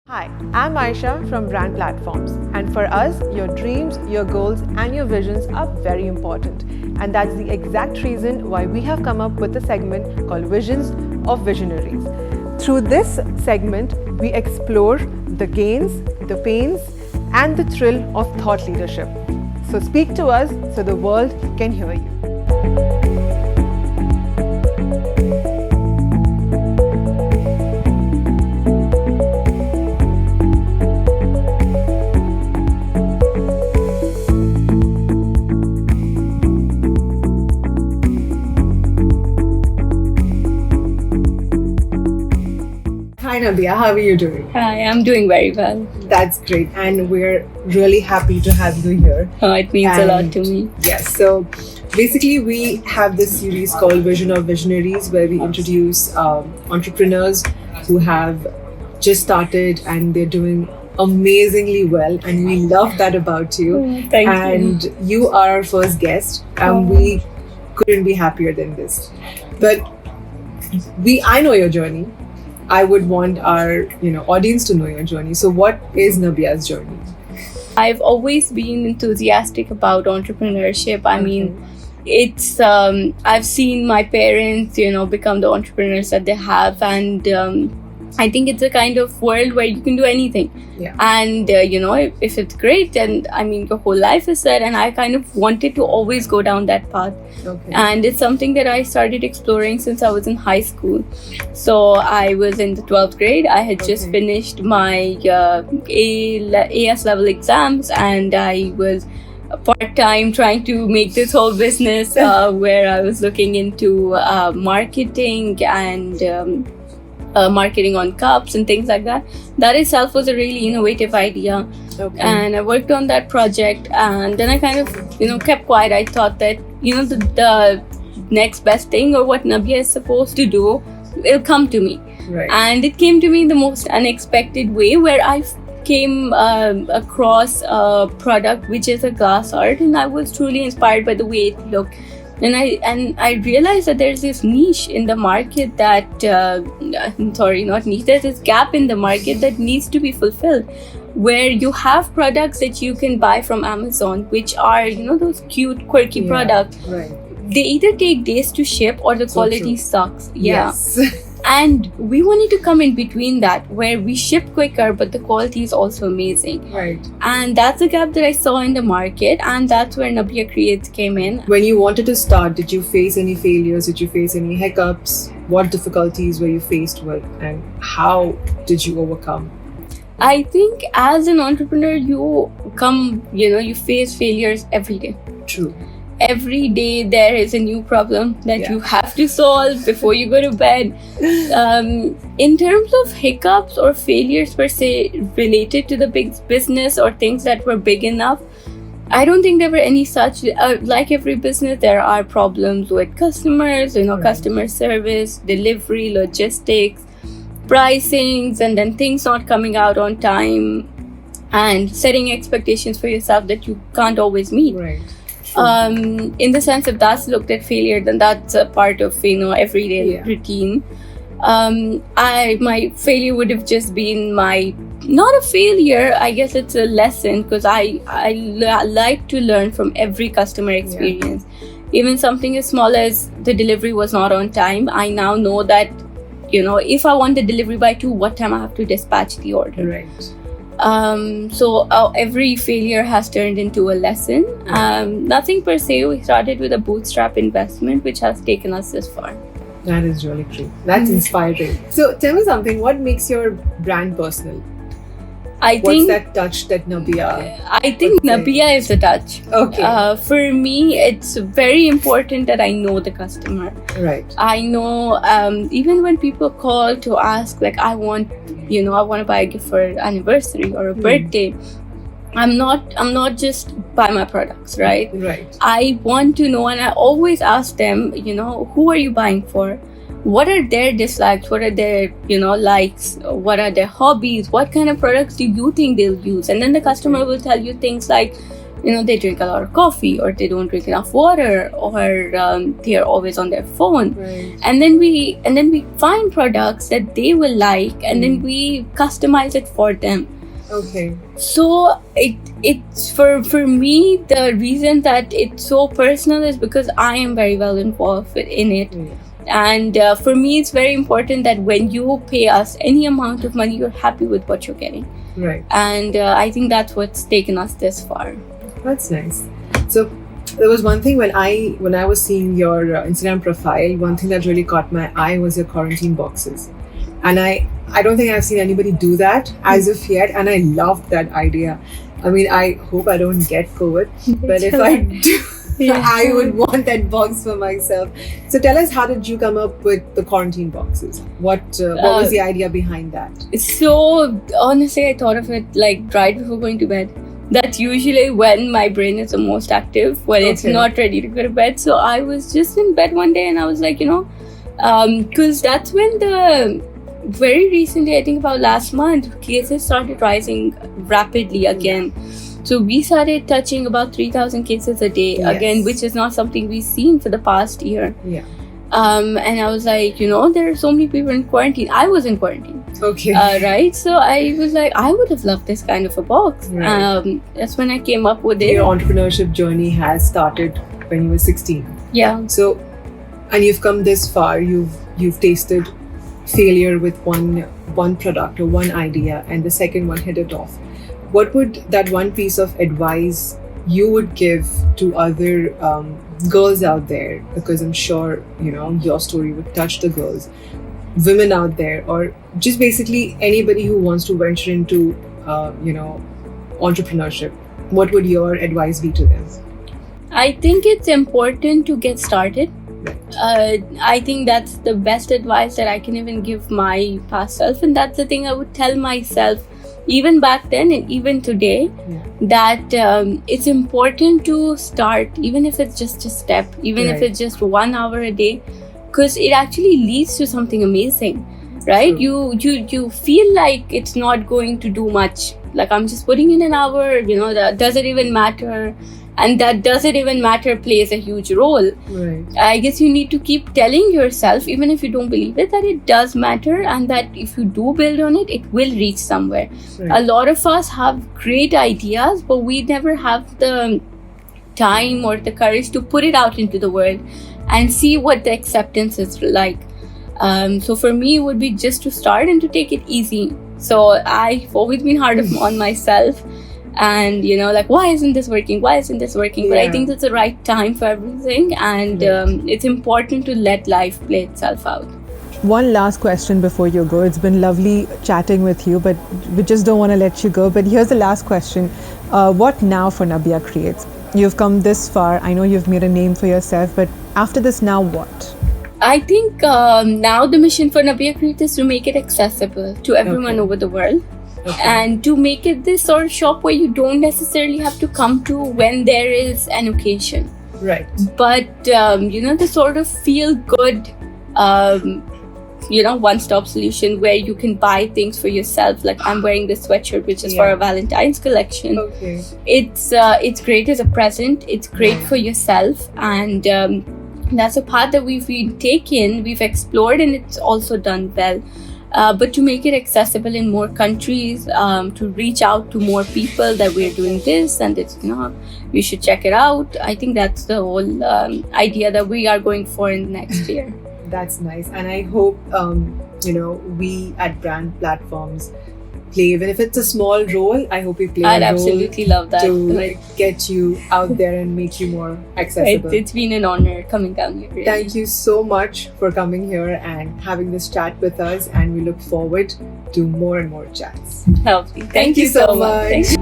Hi, I'm Aisha from Brand Platforms, and for us, your dreams, your goals, and your visions are very important. And that's the exact reason why we have come up with a segment called Visions of Visionaries. Through this segment, we explore the gains, the pains, and the thrill of thought leadership. So speak to us so the world can hear you. Hi Nabia, how are you doing? Hi, I'm doing very well. That's great, and we're really happy to have you here. It means a lot to me. Yes, so basically we have this series called Vision of Visionaries where we introduce entrepreneurs who have just started and they're doing amazingly well, and we love that about you. Thank you. And you are our first guest, and we couldn't be happier than this. But I know your journey. I would want our audience to know your journey. So what is Nabia's journey? I've always been enthusiastic about entrepreneurship. I mean, it's I've seen my parents, become the entrepreneurs that they have, and I think it's a kind of world where you can do anything. Yeah. And if it's great, then I mean your whole life is set. And I kind of wanted to always go down that path. Okay. And it's something that I started exploring since I was in high school. So I was in the 12th grade. I had just finished my AS level exams, and I was part-time trying to make this whole business where I was looking into marketing and marketing on cups and things like that. That itself was a really innovative idea. Okay. And I worked on that project, and then I kind of kept quiet. I thought that the next best thing, or what Nabia is supposed to do, will come to me. Right. And it came to me in the most unexpected way, where I came across a product which is a glass art, and I was truly inspired by the way it looked. And I realized that there's this niche in the market that there's this gap in the market that needs to be fulfilled, where you have products that you can buy from Amazon, which are those cute quirky products. Right. They either take days to ship or the quality sucks. Yes. And we wanted to come in between that, where we ship quicker but the quality is also amazing. Right. And that's a gap that I saw in the market, and that's where Nabia Creates came in. When you wanted to start, did you face any failures? Did you face any hiccups? What difficulties were you faced with, and how did you overcome? I think as an entrepreneur, you face failures every day. True. Every day there is a new problem that you have to solve before you go to bed. In terms of hiccups or failures per se related to the big business or things that were big enough, I don't think there were any such. Like every business, there are problems with customers, customer service, delivery, logistics, pricings, and then things not coming out on time, and setting expectations for yourself that you can't always meet. Right. In the sense, if that's looked at failure, then that's a part of everyday routine. My failure would have just been not a failure, I guess it's a lesson, because I like to learn from every customer experience. Even something as small as the delivery was not on time, I now know that if I want the delivery by 2, what time I have to dispatch the order. Right. So every failure has turned into a lesson. Nothing per se. We started with a bootstrap investment, which has taken us this far. That is really great. That's inspiring. So tell me something. What makes your brand personal? What's that touch that Nabia? I think Nabia is a touch. Okay. For me, it's very important that I know the customer. Right. I know, even when people call to ask, like, I want to buy a gift for an anniversary or a birthday, I'm not just buy my products, right? Right. I want to know, and I always ask them, who are you buying for? What are their dislikes? What are their, likes? What are their hobbies? What kind of products do you think they'll use? And then the customer will tell you things like, they drink a lot of coffee, or they don't drink enough water, or they are always on their phone. Right. And then we find products that they will like, and then we customize it for them. Okay. So it's for me, the reason that it's so personal is because I am very well involved in it. And for me, it's very important that when you pay us any amount of money, you're happy with what you're getting. Right. And I think that's what's taken us this far. That's nice. So there was one thing when I was seeing your Instagram profile, one thing that really caught my eye was your quarantine boxes. And I don't think I've seen anybody do that as of yet, and I loved that idea. I mean, I hope I don't get COVID, but if I do, I would want that box for myself. So tell us, how did you come up with the quarantine boxes? What was the idea behind that? So honestly, I thought of it like right before going to bed. That's usually when my brain is the most active, when it's not ready to go to bed. So I was just in bed one day and I was like, because that's when very recently, I think about last month, cases started rising rapidly again. So we started touching about 3,000 cases a day again, which is not something we've seen for the past year. Yeah. And I was like, there are so many people in quarantine. I was in quarantine. Okay. Right. So I was like, I would have loved this kind of a box. Right. That's when I came up with it. Your entrepreneurship journey has started when you were 16. Yeah. So, and you've come this far. You've tasted failure with one product or one idea, and the second one hit it off. What would that one piece of advice you would give to other girls out there? Because I'm sure your story would touch the girls, women out there, or just basically anybody who wants to venture into entrepreneurship. What would your advice be to them? I think it's important to get started. I think that's the best advice that I can even give my past self, and that's the thing I would tell myself even back then and even today, that it's important to start, even if it's just a step, even if it's just 1 hour a day, because it actually leads to something amazing, right? You feel like it's not going to do much, like I'm just putting in an hour, that doesn't even matter. And that doesn't even matter plays a huge role. Right. I guess you need to keep telling yourself, even if you don't believe it, that it does matter, and that if you do build on it, it will reach somewhere. Right. A lot of us have great ideas, but we never have the time or the courage to put it out into the world and see what the acceptance is like. So for me, it would be just to start and to take it easy. So I've always been hard on myself. And why isn't this working, but I think it's the right time for everything, and it's important to let life play itself out. One last question before you go. It's been lovely chatting with you, but we just don't want to let you go. But here's the last question. What now for Nabia Creates? You've come this far. I know you've made a name for yourself, but after this, now what? I think now the mission for Nabia Creates is to make it accessible to everyone over the world. Okay. And to make it this sort of shop where you don't necessarily have to come to when there is an occasion. Right. But, the sort of feel good, one-stop solution where you can buy things for yourself. Like I'm wearing this sweatshirt, which is for a Valentine's collection. Okay. It's great as a present. It's great for yourself. And that's a path that we've taken, we've explored, and it's also done well. But to make it accessible in more countries, to reach out to more people that we're doing this, and it's you should check it out. I think that's the whole idea that we are going for in the next year. That's nice, and I hope we at Brand Platforms play, even if it's a small role. I hope we play. I'd absolutely love that to get you out there and make you more accessible. It's been an honor coming down here. Really. Thank you so much for coming here and having this chat with us, and we look forward to more and more chats. Lovely. Thank you so much.